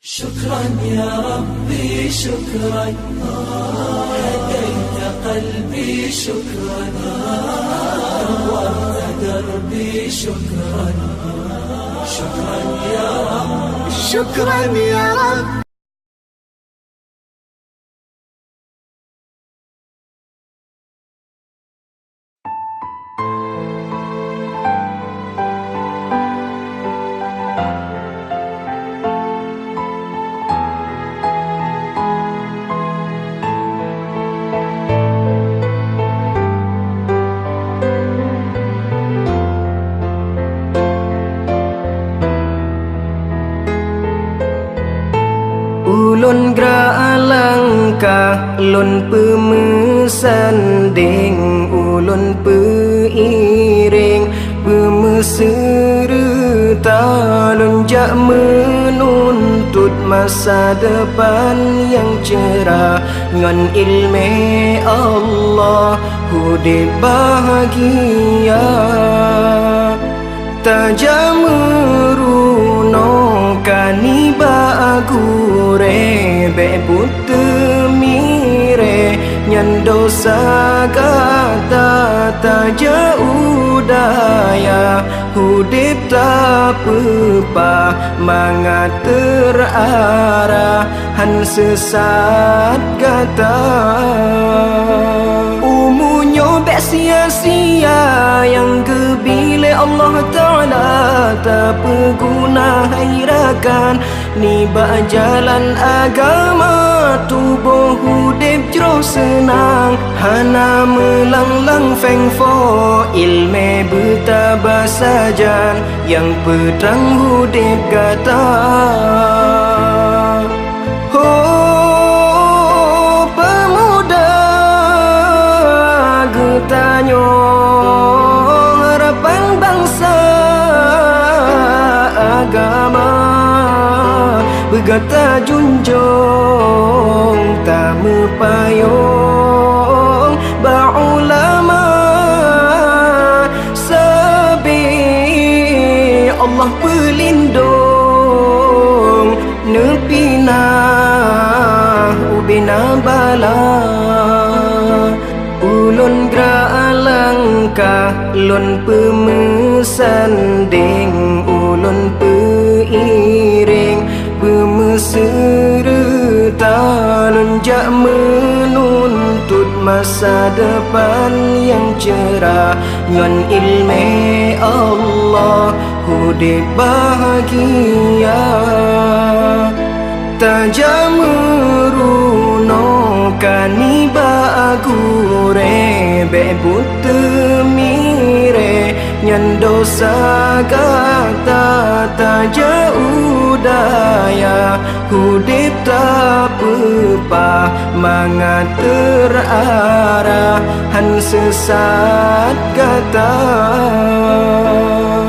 شكرا يا ربي شكرا، هديت قلبي شكرا، نورت دربي شكرا. شكرا يا رب، شكرا يا رب. Ulun gerak langkah, ulun pemusanding, ulun peiring, pemeserta, ulun jak menuntut masa depan yang cerah. Ngan ilmu Allah, hudib bahagia. Tajam meruno kaniba agure bebut mire nyan dosa kata taja udaya hudip tak pepa mangat terarah han sesat kata umunyo bek sia-sia yang kebile Allah Ta'ala tak berguna hairakan ni bak jalan agama tubuh hudip jero senang hana melanglang feng fo ilme bertabah sajan yang pedang hudip kata oh pemuda getanyo harapan bangsa agama bergata junjung tak mepayung ba'ulama sabi Allah pelindung nepina ubina bala ulun gerak langkah ulun pemusanding ulun peiring pemeserta ulun jak menuntut masa depan yang cerah ngan ilmu Allah hudip bahagia tajam meruno kaniba agure bebut mire nyan dosa kata taja udaya hudip tak pepa mangat terarah han sesat kata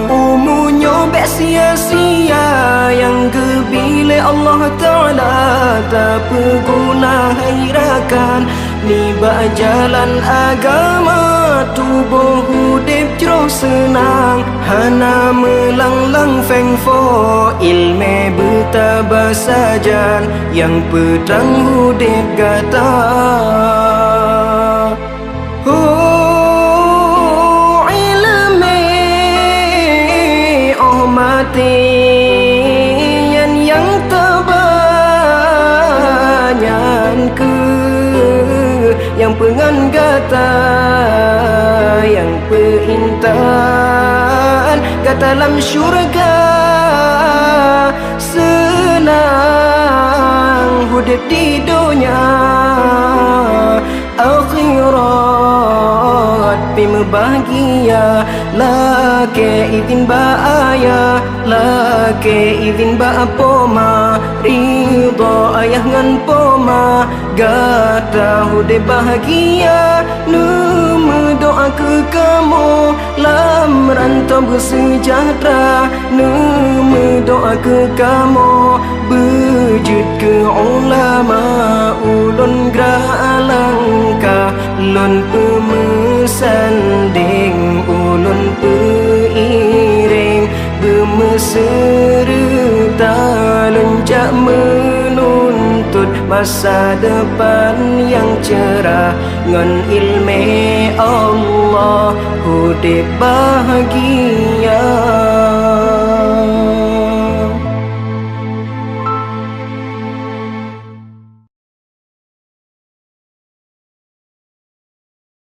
umunyo bek sia-sia yang kebile Allah Ta'ala tak berguna hairakan ni bak jalan agama tubuh hudip jero senang hana melanglang feng fo ilme bertabah sajan yang pedang hudip kata oh ilme oh mati yang terbanyak ke yang pengan kata yang perintan kata dalam syurga senang hudip di dunia akhirat bima bahagia lake izin baaya lake izin ba poma ridho ayah ngan poma gata hudip bahagia numu doa ke kamu lam rantau bersejahtera numu doa ke kamu berjud ke ulama ulun gerak langkah ulun pemusanding ulun peiring bermeserta lencak menuntut masa depan yang cerah ngan ilmu Allah hidup bahagia.